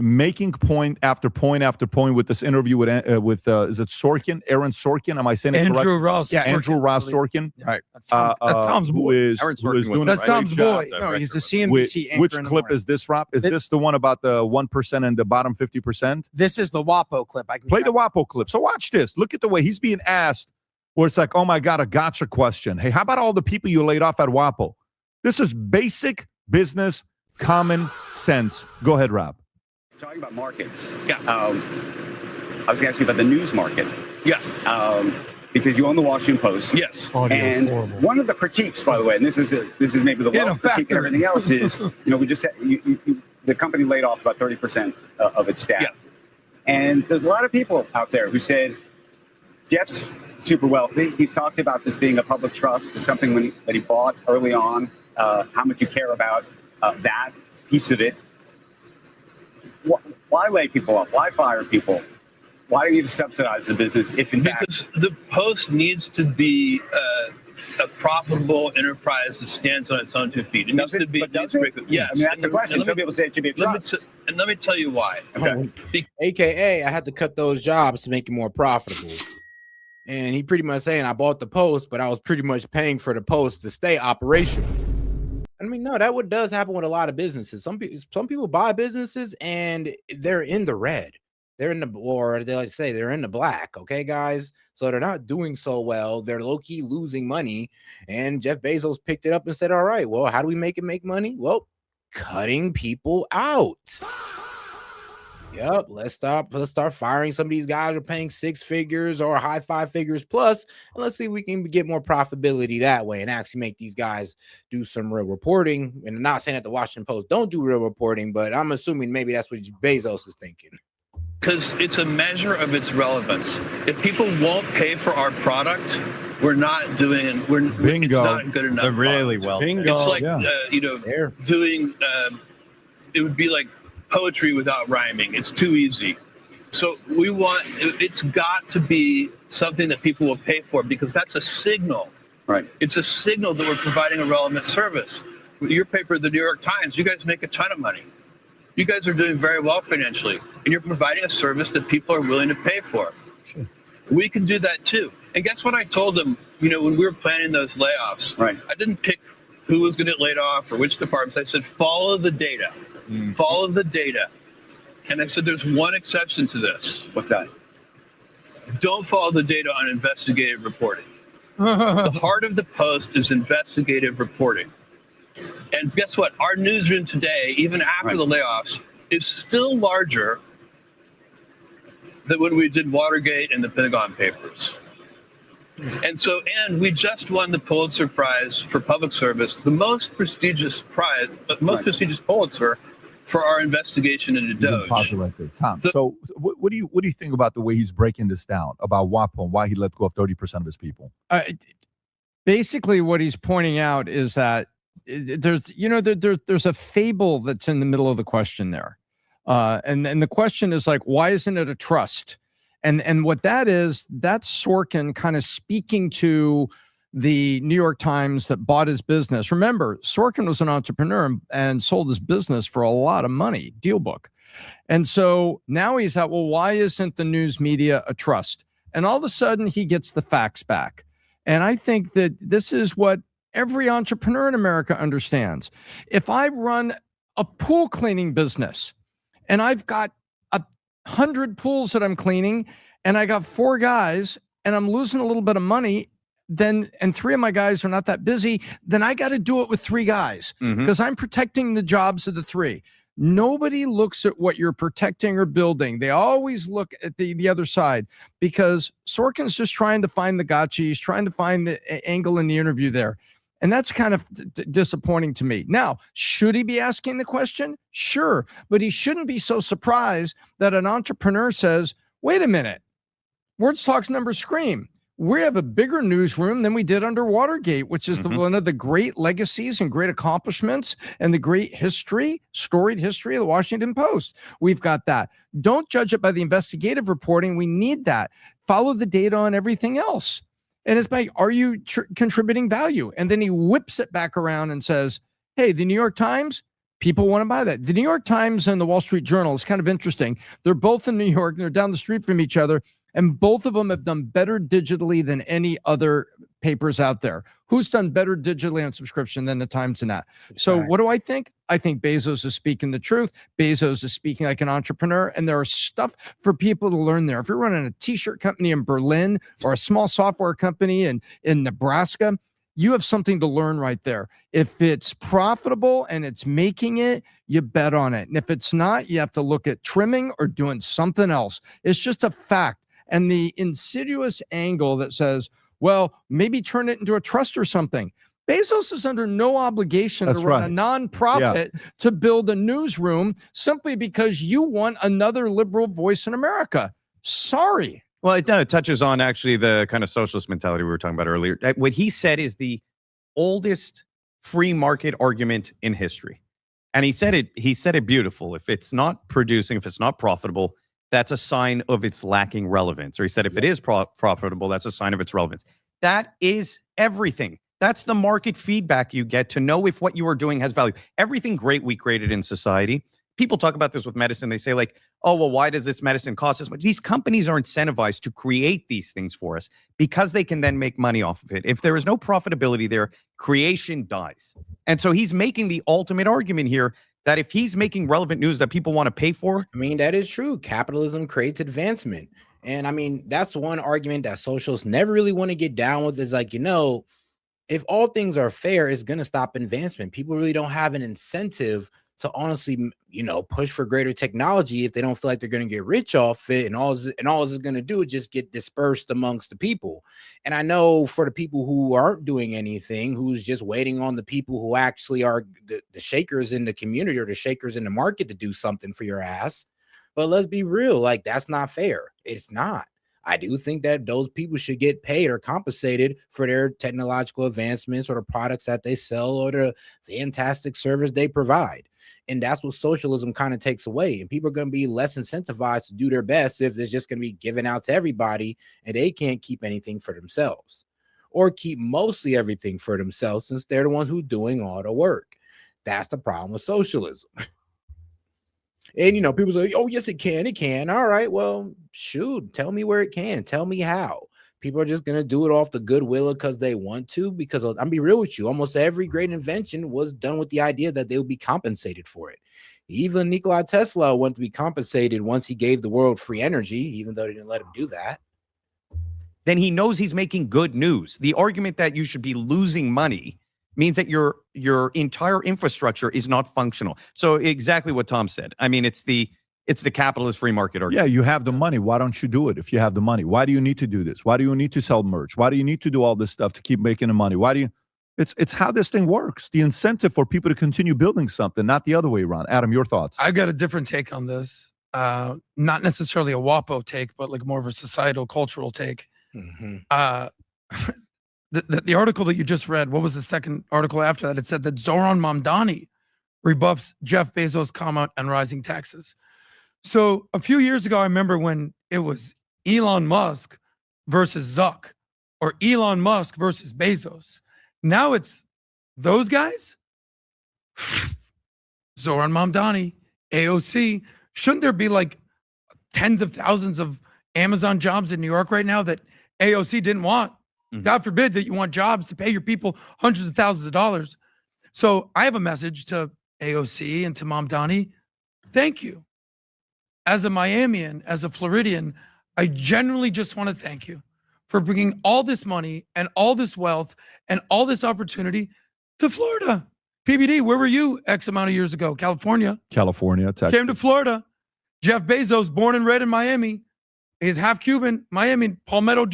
making point after point after point with this interview with is it Sorkin? Aaron Sorkin? Am I saying it correct? Andrew Ross. Yeah, Andrew Ross Sorkin. Right. That's Tom's boy. That's Tom's boy. No, he's the CNBC anchor. Which clip is this, Rob? Is this the one about the 1% and the bottom 50%? This is the WAPO clip. I can play the WAPO clip. So watch this. Look at the way he's being asked, where it's like, oh my God, a gotcha question. Hey, how about all the people you laid off at WAPO? This is basic business, common sense. Go ahead, Rob. Talking about markets. Yeah. I was going to ask you about the news market. Yeah. Because you own the Washington Post. Yes. And one of the critiques, by the way, and this is maybe the one critique and everything else is, we just said the company laid off about 30% of its staff. Yeah. And there's a lot of people out there who said, Jeff's super wealthy. He's talked about this being a public trust. It's something that he bought early on, how much you care about that piece of it. Why lay people off? Why fire people? Why do you subsidize the business if in fact... Because the Post needs to be a profitable enterprise that stands on its own 2 feet. It needs to be... Yes. I mean, that's the question. Some people say it should be a trust. And let me tell you why. Okay. AKA, I had to cut those jobs to make it more profitable. And he pretty much saying, I bought the Post, but I was pretty much paying for the Post to stay operational. I mean, no, that what does happen with a lot of businesses. Some people buy businesses and they're in the red. They're in the, or they like to say they're in the black. Okay, guys. So they're not doing so well. They're low key losing money. And Jeff Bezos picked it up and said, all right, well, how do we make make money? Well, cutting people out. Yep, let's start firing some of these guys who are paying 6 figures or high 5 figures plus, and let's see if we can get more profitability that way and actually make these guys do some real reporting. And I'm not saying that the Washington Post don't do real reporting, but I'm assuming maybe that's what Bezos is thinking. Because it's a measure of its relevance. If people won't pay for our product, we're not doing it. It's not good enough. It's really well. Bingo. It's like doing. It would be like poetry without rhyming. It's too easy. So it's got to be something that people will pay for, because that's a signal. Right. It's a signal that we're providing a relevant service. Your paper, the New York Times, you guys make a ton of money. You guys are doing very well financially, and you're providing a service that people are willing to pay for. Sure. We can do that too. And guess what I told them, when we were planning those layoffs? Right. I didn't pick who was going to get laid off or which departments. I said, follow the data. Follow the data. And I said, there's one exception to this. What's that? Don't follow the data on investigative reporting. The heart of the Post is investigative reporting. And guess what? Our newsroom today, even after the layoffs, is still larger than when we did Watergate and the Pentagon Papers. And we just won the Pulitzer Prize for Public Service, the most prestigious prize, prestigious Pulitzer for our investigation into Doge. Pause it right there, Tom. So what do you think about the way he's breaking this down about WAPO and why he let go of 30% of his people? Basically, what he's pointing out is that there's a fable that's in the middle of the question there, and the question is like, why isn't it a trust? And what that is, that's Sorkin kind of speaking to the New York Times that bought his business. Remember, Sorkin was an entrepreneur and sold his business for a lot of money, deal book. And so now he's at, well, why isn't the news media a trust? And all of a sudden he gets the facts back. And I think that this is what every entrepreneur in America understands. If I run a pool cleaning business and I've got 100 pools that I'm cleaning and I got 4 guys and I'm losing a little bit of money, and 3 of my guys are not that busy, then I got to do it with 3 guys because I'm protecting the jobs of the 3. Nobody looks at what you're protecting or building. They always look at the other side, because Sorkin's just trying to find the gotcha. He's trying to find the angle in the interview there. And that's kind of disappointing to me. Now, should he be asking the question? Sure. But he shouldn't be so surprised that an entrepreneur says, wait a minute, words, talks, numbers scream. We have a bigger newsroom than we did under Watergate, which is one of the great legacies and great accomplishments and the great storied history of the Washington Post. We've got that. Don't judge it by the investigative reporting. We need that. Follow the data on everything else. And it's like, are you contributing value? And then he whips it back around and says, hey, the New York Times, People want to buy that. The New York Times and the Wall Street Journal is kind of interesting. They're both in New York. They're down the street from each other. And both of them have done better digitally than any other papers out there. Who's done better digitally on subscription than the Times and that? So what do I think? I think Bezos is speaking the truth. Bezos is speaking like an entrepreneur. And there is stuff for people to learn there. If you're running a t-shirt company in Berlin or a small software company in Nebraska, you have something to learn right there. If it's profitable and it's making it, you bet on it. And if it's not, you have to look at trimming or doing something else. It's just a fact. And the insidious angle that says, well, maybe turn it into a trust or something. Bezos is under no obligation to run a nonprofit to build a newsroom simply because you want another liberal voice in America. Sorry. Well, it touches on actually the kind of socialist mentality we were talking about earlier. What he said is the oldest free market argument in history. And he said it beautiful. If it's not producing, if it's not profitable, that's a sign of its lacking relevance. Or he said, if it is profitable, that's a sign of its relevance. That is everything. That's the market feedback you get to know if what you are doing has value. Everything great we created in society. People talk about this with medicine. They say like, oh, well, why does this medicine cost us much? These companies are incentivized to create these things for us because they can then make money off of it. If there is no profitability there, creation dies. And so he's making the ultimate argument here that if he's making relevant news that people want to pay for. I mean, that is true. Capitalism creates advancement. And I mean, that's one argument that socialists never really want to get down with is like, if all things are fair, it's going to stop advancement. People really don't have an incentive to honestly, push for greater technology if they don't feel like they're going to get rich off it, and all this is going to do is just get dispersed amongst the people. And I know for the people who aren't doing anything, who's just waiting on the people who actually are the shakers in the community or the shakers in the market to do something for your ass. But let's be real, like that's not fair. It's not. I do think that those people should get paid or compensated for their technological advancements or the products that they sell or the fantastic service they provide. And that's what socialism kind of takes away. And people are going to be less incentivized to do their best if it's just going to be given out to everybody and they can't keep anything for themselves or keep mostly everything for themselves since they're the ones who are doing all the work. That's the problem with socialism. And, people say, oh, yes, it can. It can. All right. Well, shoot, tell me where it can. Tell me how. People are just going to do it off the goodwill because they want to, because I'm be real with you. Almost every great invention was done with the idea that they would be compensated for it. Even Nikola Tesla wanted to be compensated once he gave the world free energy, even though they didn't let him do that. Then he knows he's making good news. The argument that you should be losing money means that your entire infrastructure is not functional. So exactly what Tom said. I mean, it's the capitalist free market argument. Yeah, you have the money. Why don't you do it if you have the money? Why do you need to do this? Why do you need to sell merch? Why do you need to do all this stuff to keep making the money? Why do you? It's how this thing works. The incentive for people to continue building something, not the other way around. Adam, your thoughts? I've got a different take on this. Not necessarily a WAPO take, but like more of a societal, cultural take. Mm-hmm. The article that you just read, what was the second article after that? It said that Zoran Mamdani rebuffs Jeff Bezos' comment on rising taxes. So a few years ago, I remember when it was Elon Musk versus Zuck or Elon Musk versus Bezos. Now it's those guys. Zoran Mamdani, AOC. Shouldn't there be like tens of thousands of Amazon jobs in New York right now that AOC didn't want? Mm-hmm. God forbid that you want jobs to pay your people hundreds of thousands of dollars. So I have a message to AOC and to Mamdani. Thank you. As a Miamian, as a Floridian, I genuinely just want to thank you for bringing all this money and all this wealth and all this opportunity to Florida. PBD, where were you X amount of years ago? California, Texas. Came to Florida. Jeff Bezos, born and bred in Miami, is half Cuban, Miami, Palmetto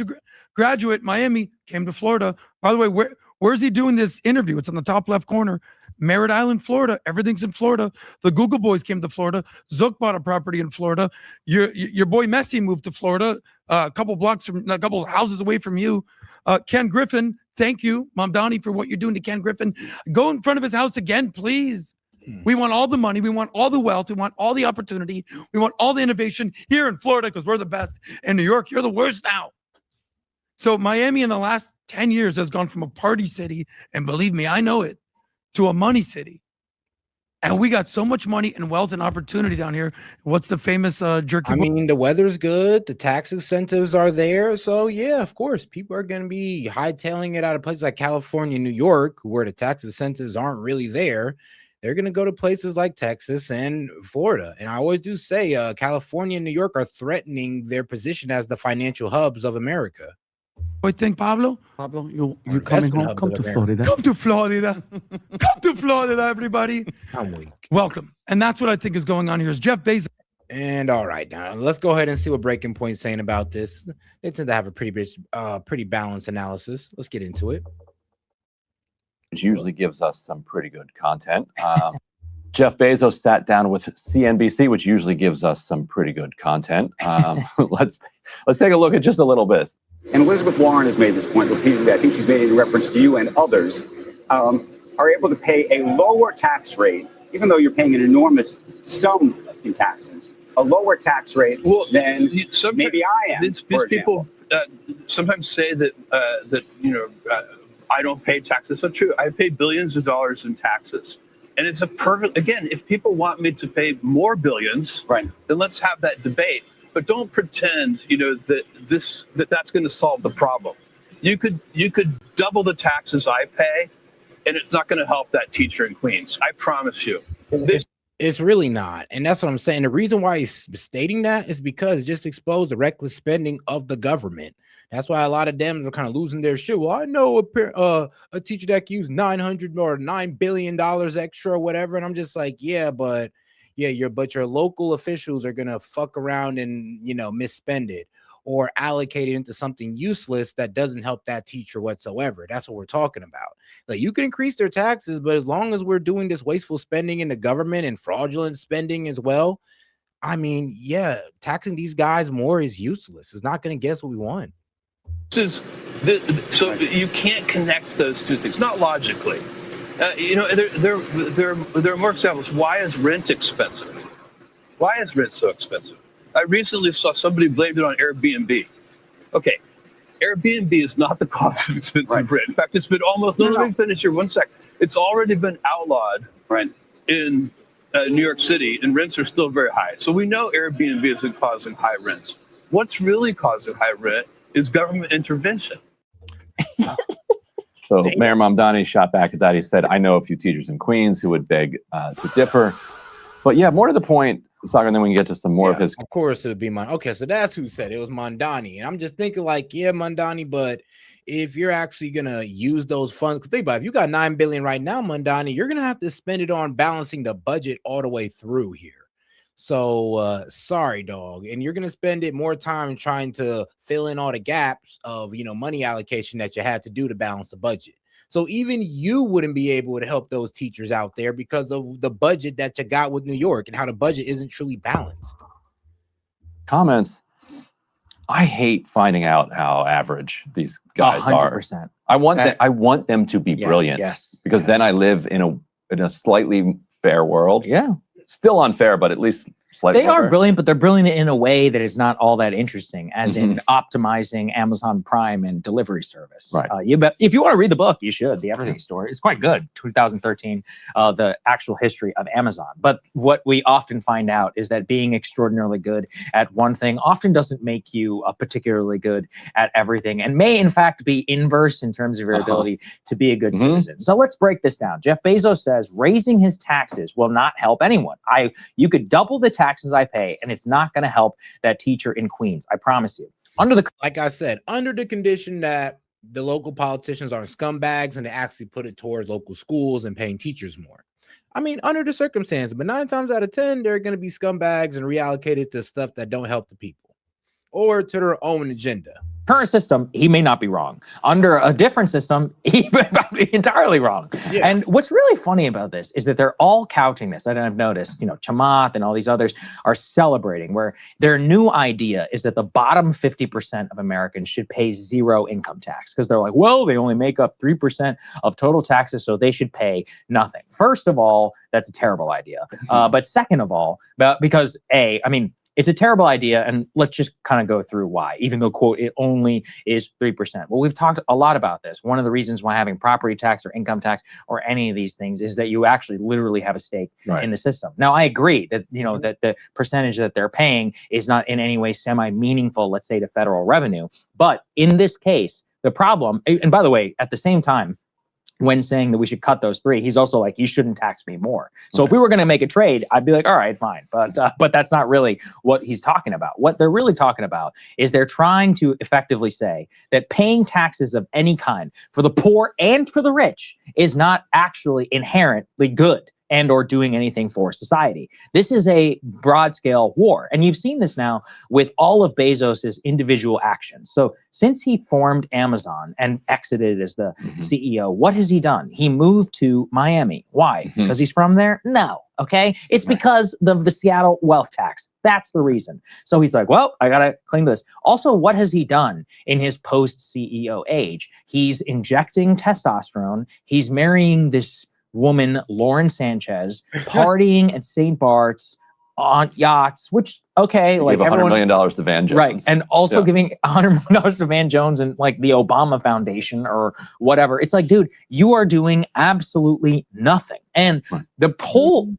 graduate, Miami, came to Florida. By the way, where's he doing this interview? It's on the top left corner. Merritt Island, Florida. Everything's in Florida. The Google boys came to Florida. Zook bought a property in Florida. Your boy Messi moved to Florida, a couple of houses away from you. Ken Griffin, thank you, Mamdani, for what you're doing to Ken Griffin. Go in front of his house again, please. We want all the money. We want all the wealth. We want all the opportunity. We want all the innovation here in Florida because we're the best. In New York, you're the worst now. So Miami in the last 10 years has gone from a party city, and believe me, I know it, to a money city. And we got so much money and wealth and opportunity down here. What's the famous jerky? I mean, the weather's good. The tax incentives are there. So, yeah, of course, people are going to be hightailing it out of places like California, New York, where the tax incentives aren't really there. They're going to go to places like Texas and Florida. And I always do say California and New York are threatening their position as the financial hubs of America. I think, Pablo, you coming home? Come to Florida. Come to Florida. Come to Florida, everybody. I'm weak. Welcome. And that's what I think is going on here is Jeff Bezos. And all right, now let's go ahead and see what Breaking Point's saying about this. They tend to have a pretty balanced analysis. Let's get into it. Which usually gives us some pretty good content. Jeff Bezos sat down with CNBC, which usually gives us some pretty good content. Let's take a look at just a little bit. And Elizabeth Warren has made this point repeatedly. I think she's made it in reference to you and others, are able to pay a lower tax rate, even though you're paying an enormous sum in taxes, a lower tax rate than maybe I am. These people sometimes say that I don't pay taxes. That's not true. I pay billions of dollars in taxes. And it's a perfect, again, if people want me to pay more billions, right, then let's have that debate. But don't pretend, that's going to solve the problem. You could double the taxes I pay, and it's not going to help that teacher in Queens. I promise you. It's really not. And that's what I'm saying. The reason why he's stating that is because it just exposed the reckless spending of the government. That's why a lot of Dems are kind of losing their shit. Well, I know a teacher that can use $900 or $9 billion extra or whatever. And I'm just like, but your local officials are going to fuck around and, misspend it or allocate it into something useless that doesn't help that teacher whatsoever. That's what we're talking about. Like, you can increase their taxes, but as long as we're doing this wasteful spending in the government and fraudulent spending as well, I mean, taxing these guys more is useless. It's not going to get us what we want. So you can't connect those two things, not logically. There are more examples. Why is rent expensive? Why is rent so expensive? I recently saw somebody blamed it on Airbnb. Okay, Airbnb is not the cause of expensive rent. In fact, it's been almost, let me finish here 1 sec. It's already been outlawed in New York City, and rents are still very high. So we know Airbnb isn't causing high rents. What's really causing high rent is government intervention. So Mayor Mamdani shot back at that. He said, I know a few teachers in Queens who would beg to differ. But more to the point, Sagar, and then we can get to some more of his. Of course, it would be Okay, so that's who said it was Mamdani. And I'm just thinking like, Mamdani, but if you're actually going to use those funds, because think about it, if you got $9 billion right now, Mamdani, you're going to have to spend it on balancing the budget all the way through here. So sorry, dog. And you're going to spend it more time trying to fill in all the gaps of, money allocation that you had to do to balance the budget. So even you wouldn't be able to help those teachers out there because of the budget that you got with New York and how the budget isn't truly balanced. Comments. I hate finding out how average these guys 100%. are. I want them to be brilliant. Because then I live in a slightly fair world. Yeah. Still unfair, but at least slightly they are brilliant, but they're brilliant in a way that is not all that interesting, as in optimizing Amazon Prime and delivery service. Right. If you want to read the book, you should. The Everything Story. It's quite good. 2013, the actual history of Amazon. But what we often find out is that being extraordinarily good at one thing often doesn't make you particularly good at everything, and may in fact be inverse in terms of your ability to be a good citizen. So let's break this down. Jeff Bezos says raising his taxes will not help anyone. You could double the taxes I pay, and it's not going to help that teacher in Queens. I promise you. Like I said, under the condition that the local politicians aren't scumbags and they actually put it towards local schools and paying teachers more. I mean, under the circumstance, but 9 times out of 10, they're going to be scumbags and reallocated to stuff that don't help the people or to their own agenda. Current system, he may not be wrong. Under a different system, he may be entirely wrong. Yeah. And what's really funny about this is that they're all couching this. And I've noticed, Chamath and all these others are celebrating where their new idea is that the bottom 50% of Americans should pay zero income tax because they're like, well, they only make up 3% of total taxes, so they should pay nothing. First of all, that's a terrible idea. But second of all, because it's a terrible idea. And let's just kind of go through why, even though, quote, it only is 3%. Well, we've talked a lot about this. One of the reasons why having property tax or income tax or any of these things is that you actually literally have a stake in the system. Now, I agree that, that the percentage that they're paying is not in any way semi-meaningful, let's say, to federal revenue. But in this case, the problem, and by the way, at the same time, when saying that we should cut those 3, he's also like, you shouldn't tax me more. So if we were going to make a trade, I'd be like, all right, fine. But that's not really what he's talking about. What they're really talking about is they're trying to effectively say that paying taxes of any kind for the poor and for the rich is not actually inherently good and or doing anything for society. This is a broad scale war. And you've seen this now with all of Bezos's individual actions. So since he formed Amazon and exited as the CEO, what has he done? He moved to Miami. Why? Because he's from there? No. Okay. It's because of the Seattle wealth tax. That's the reason. So he's like, well, I got to cling to this. Also, what has he done in his post-CEO age? He's injecting testosterone. He's marrying this woman, Lauren Sanchez, partying at St. Bart's on yachts, which, okay, like gave $100 million to Van Jones. Right. And also giving $100 million to Van Jones and like the Obama Foundation or whatever. It's like, dude, you are doing absolutely nothing. And the whole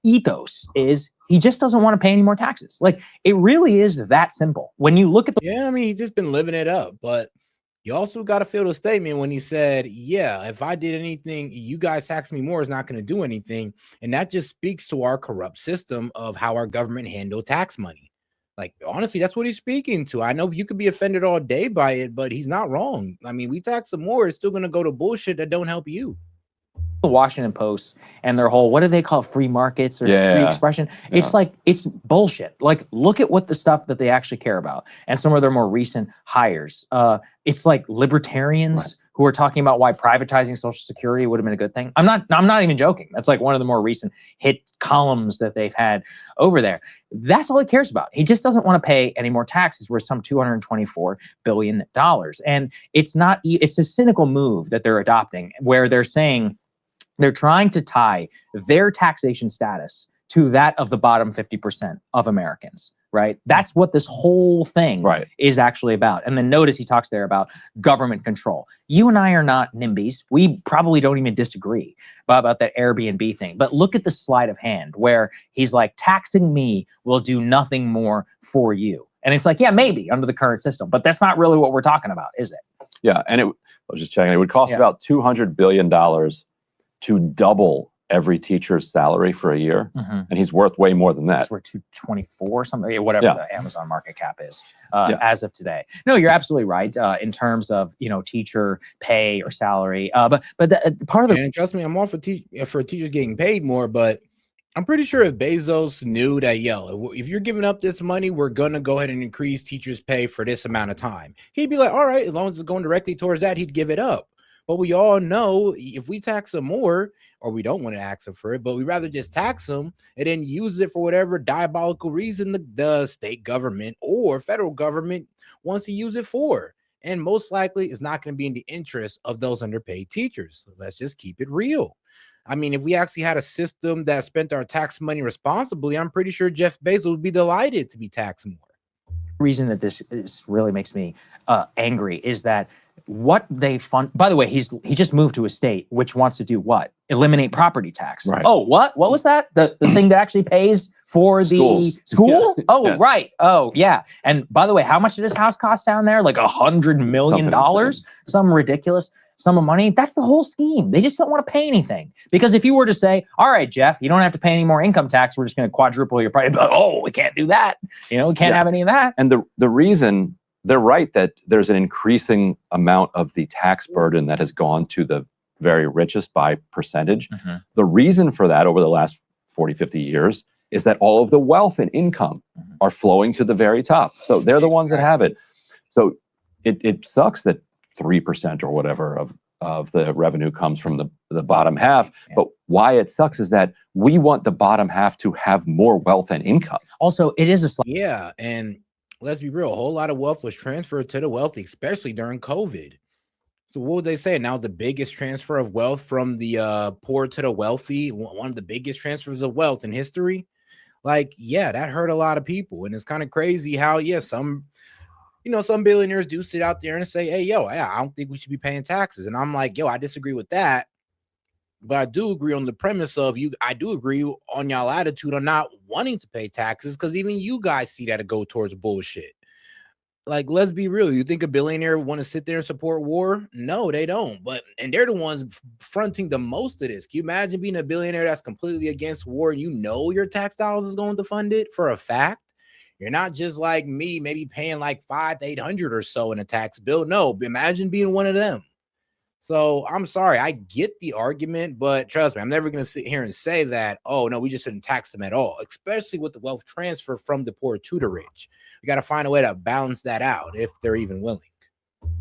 ethos is he just doesn't want to pay any more taxes. Like, it really is that simple. When you look at the... Yeah, I mean, he's just been living it up, but you also got to feel the statement when he said, yeah, if I did anything, you guys tax me more is not going to do anything. And that just speaks to our corrupt system of how our government handle tax money. Like, honestly, that's what he's speaking to. I know you could be offended all day by it, but he's not wrong. I mean, we tax them more. It's still going to go to bullshit that don't help you. The Washington Post and their whole, what do they call it, free markets or free expression? It's like, it's bullshit. Like, look at what the stuff that they actually care about and some of their more recent hires. It's like libertarians who are talking about why privatizing Social Security would have been a good thing. I'm not even joking. That's like one of the more recent hit columns that they've had over there. That's all he cares about. He just doesn't want to pay any more taxes worth some $224 billion. And it's a cynical move that they're adopting where they're saying, they're trying to tie their taxation status to that of the bottom 50% of Americans, right? That's what this whole thing is actually about. And then notice he talks there about government control. You and I are not NIMBYs. We probably don't even disagree about that Airbnb thing. But look at the sleight of hand where he's like, taxing me will do nothing more for you. And it's like, yeah, maybe under the current system, but that's not really what we're talking about, is it? Yeah, and I was just checking. It would cost about $200 billion to double every teacher's salary for a year, and he's worth way more than that. It's worth 224 something, whatever the Amazon market cap is as of today. No, you're absolutely right in terms of teacher pay or salary. But part of the and trust me, I'm all for teachers getting paid more, but I'm pretty sure if Bezos knew that, if you're giving up this money, we're gonna go ahead and increase teachers' pay for this amount of time, he'd be like, all right, as long as it's going directly towards that, he'd give it up. But we all know if we tax them more, or we don't want to tax them for it, but we rather just tax them and then use it for whatever diabolical reason the state government or federal government wants to use it for. And most likely it's not going to be in the interest of those underpaid teachers. So let's just keep it real. I mean, if we actually had a system that spent our tax money responsibly, I'm pretty sure Jeff Bezos would be delighted to be taxed more. Reason that this really makes me angry is that what they fund, by the way, he just moved to a state which wants to do what? Eliminate property tax. Right. Oh, what was that? The thing that actually pays for the school? Yeah. Oh, yes. Right. Oh, yeah. And by the way, how much did his house cost down there? Like $100 million? Some ridiculous sum of money. That's the whole scheme. They just don't want to pay anything. Because if you were to say, all right, Jeff, you don't have to pay any more income tax, we're just going to quadruple your price. Oh, we can't do that. We can't have any of that. And the reason, they're right that there's an increasing amount of the tax burden that has gone to the very richest by percentage. The reason for that over the last 40, 50 years is that all of the wealth and income are flowing to the very top. So they're the ones that have it. So it sucks that 3% or whatever of the revenue comes from the bottom half. But why it sucks is that we want the bottom half to have more wealth and income. Also, it is a and let's be real, a whole lot of wealth was transferred to the wealthy, especially during COVID. So what would they say? Now the biggest transfer of wealth from the poor to the wealthy, one of the biggest transfers of wealth in history. Like, yeah, that hurt a lot of people. And it's kind of crazy how, some billionaires do sit out there and say, hey, yo, I don't think we should be paying taxes. And I'm like, yo, I disagree with that. But I do agree on the premise of I do agree on y'all attitude on not wanting to pay taxes, because even you guys see that it go towards bullshit. Like, let's be real. You think a billionaire want to sit there and support war? No, they don't. And they're the ones fronting the most of this. Can you imagine being a billionaire that's completely against war and your tax dollars is going to fund it for a fact? You're not just like me, maybe paying like 500 to 800 or so in a tax bill. No, imagine being one of them. So I'm sorry, I get the argument, but trust me, I'm never going to sit here and say that, oh, no, we just shouldn't tax them at all, especially with the wealth transfer from the poor to the rich. We got to find a way to balance that out if they're even willing.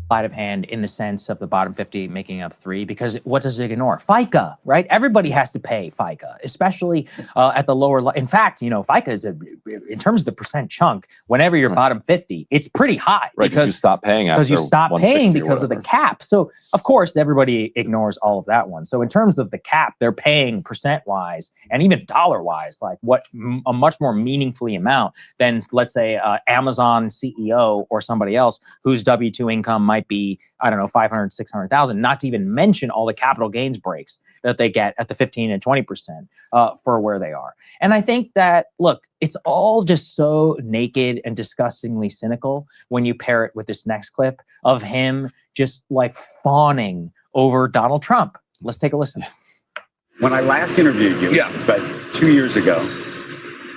Sleight of hand in the sense of the bottom 50 making up 3, because what does it ignore? FICA, right? Everybody has to pay FICA, especially at the lower. In fact, FICA is in terms of the percent chunk. Whenever you're bottom 50, it's pretty high, right? Because you stop paying because of the cap. So of course everybody ignores all of that one. So in terms of the cap, they're paying percent wise and even dollar wise, like a much more meaningfully amount than, let's say, Amazon CEO or somebody else whose W-2 income might be, I don't know, 500, 600,000, not to even mention all the capital gains breaks that they get at the 15 and 20% for where they are. And I think that, look, it's all just so naked and disgustingly cynical when you pair it with this next clip of him just like fawning over Donald Trump. Let's take a listen. When I last interviewed you, it was about 2 years ago,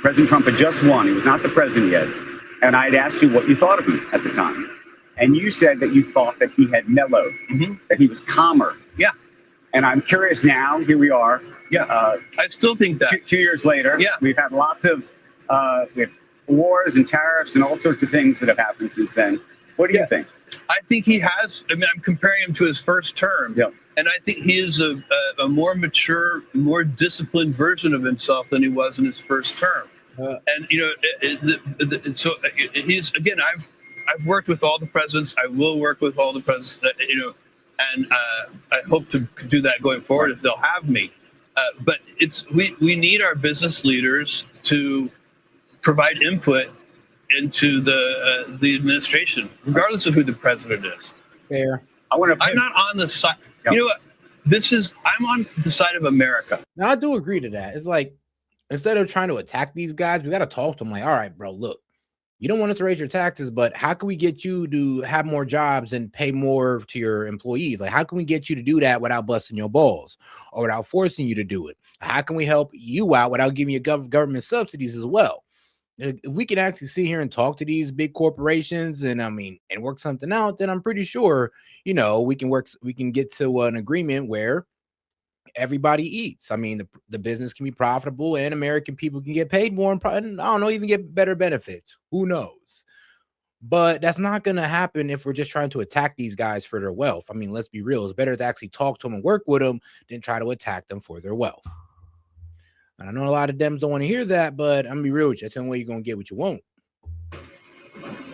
President Trump had just won. He was not the president yet. And I'd asked you what you thought of him at the time. And you said that you thought that he had mellowed, that he was calmer. Yeah. And I'm curious now, here we are. Yeah. I still think that. 2 years later, we've had lots of we have wars and tariffs and all sorts of things that have happened since then. What do you think? I think he has. I mean, I'm comparing him to his first term. Yeah. And I think he is a more mature, more disciplined version of himself than he was in his first term. And, so he's, again, I've worked with all the presidents. I will work with all the presidents, and I hope to do that going forward if they'll have me. But we need our business leaders to provide input into the administration, regardless of who the president is. Fair. I'm not on the side. Yep. You know what? I'm on the side of America. Now, I do agree to that. It's like, instead of trying to attack these guys, we got to talk to them like, all right, bro, look. You don't want us to raise your taxes, but how can we get you to have more jobs and pay more to your employees? Like, how can we get you to do that without busting your balls or without forcing you to do it? How can we help you out without giving you government subsidies as well? If we can actually sit here and talk to these big corporations and work something out, then I'm pretty sure, we can get to an agreement where everybody eats. I mean, the business can be profitable and American people can get paid more and I don't know, even get better benefits. Who knows? But that's not going to happen if we're just trying to attack these guys for their wealth. I mean, let's be real. It's better to actually talk to them and work with them than try to attack them for their wealth. And I know a lot of Dems don't want to hear that, but I'm going to be real with you. That's the only way you're going to get what you want.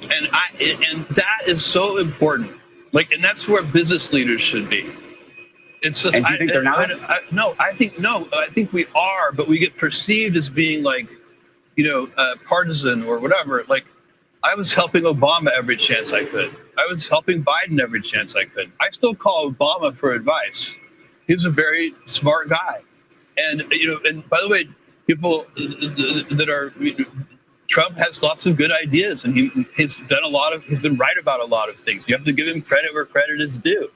And that is so important. And that's where business leaders should be. It's just, and do you think they're not? I think we are, but we get perceived as being partisan or whatever. Like, I was helping Obama every chance I could. I was helping Biden every chance I could. I still call Obama for advice. He's a very smart guy. And, and by the way, people that are, Trump has lots of good ideas and he's been right about a lot of things. You have to give him credit where credit is due.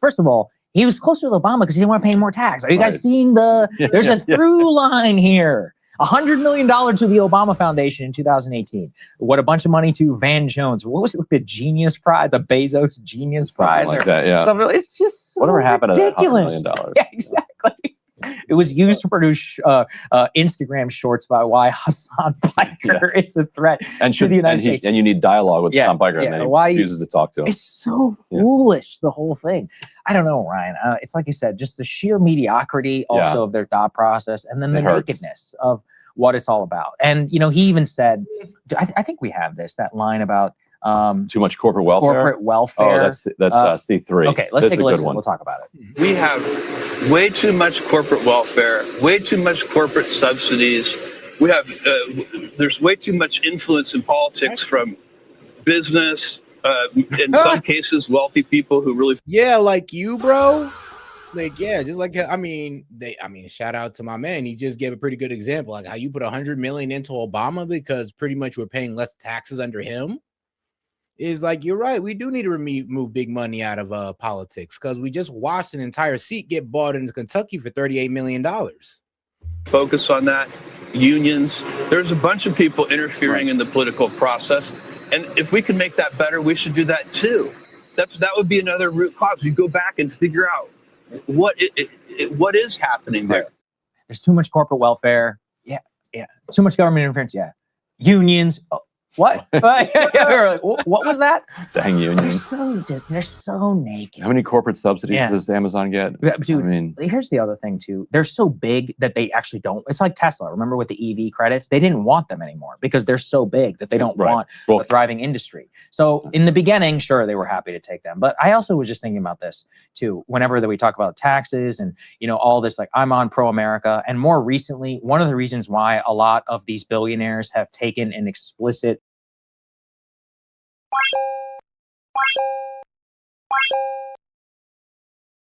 First of all, he was closer with Obama because he didn't want to pay more tax. Are you guys seeing there's a through line here. $100 million to the Obama Foundation in 2018. What, a bunch of money to Van Jones. What was it, the Genius Prize, the Bezos Genius Prize? Like that, yeah. It's just so whatever happened ridiculous. To that $100 million? Yeah, exactly. It was used to produce Instagram shorts about why Hassan Piker is a threat to the United States. And you need dialogue with Hassan Piker, and then he refuses to talk to him. It's so foolish, the whole thing. I don't know, Ryan. It's like you said, just the sheer mediocrity also of their thought process, and then the nakedness of what it's all about. And, he even said, I think we have that line about Too much corporate welfare. corporate welfare. Oh, that's C3. Okay, let's This take is a listen. good one. We'll talk about it. We have way too much corporate welfare, way too much corporate subsidies. We have there's way too much influence in politics from business. In some cases, wealthy people who really Yeah, like you, bro. Like, yeah, just like shout out to my man. He just gave a pretty good example, like how you put 100 million into Obama because pretty much we're paying less taxes under him. Is like, you're right. We do need to move big money out of politics because we just watched an entire seat get bought into Kentucky for $38 million. focus on that. Unions, there's a bunch of people interfering in the political process, and if we can make that better, we should do that too. That would be another root cause. We go back and figure out what is happening there. There's too much corporate welfare. Yeah. Too much government interference. Yeah. Unions. Oh, what? What was that? Dang unions. They're so naked. How many corporate subsidies does Amazon get? Yeah, dude, I mean, here's the other thing too. They're so big that they actually don't. It's like Tesla. Remember with the EV credits? They didn't want them anymore because they're so big that they don't want a thriving industry. So in the beginning, sure, they were happy to take them. But I also was just thinking about this too. Whenever that we talk about taxes and all this, like I'm on pro-America, and more recently, one of the reasons why a lot of these billionaires have taken an explicit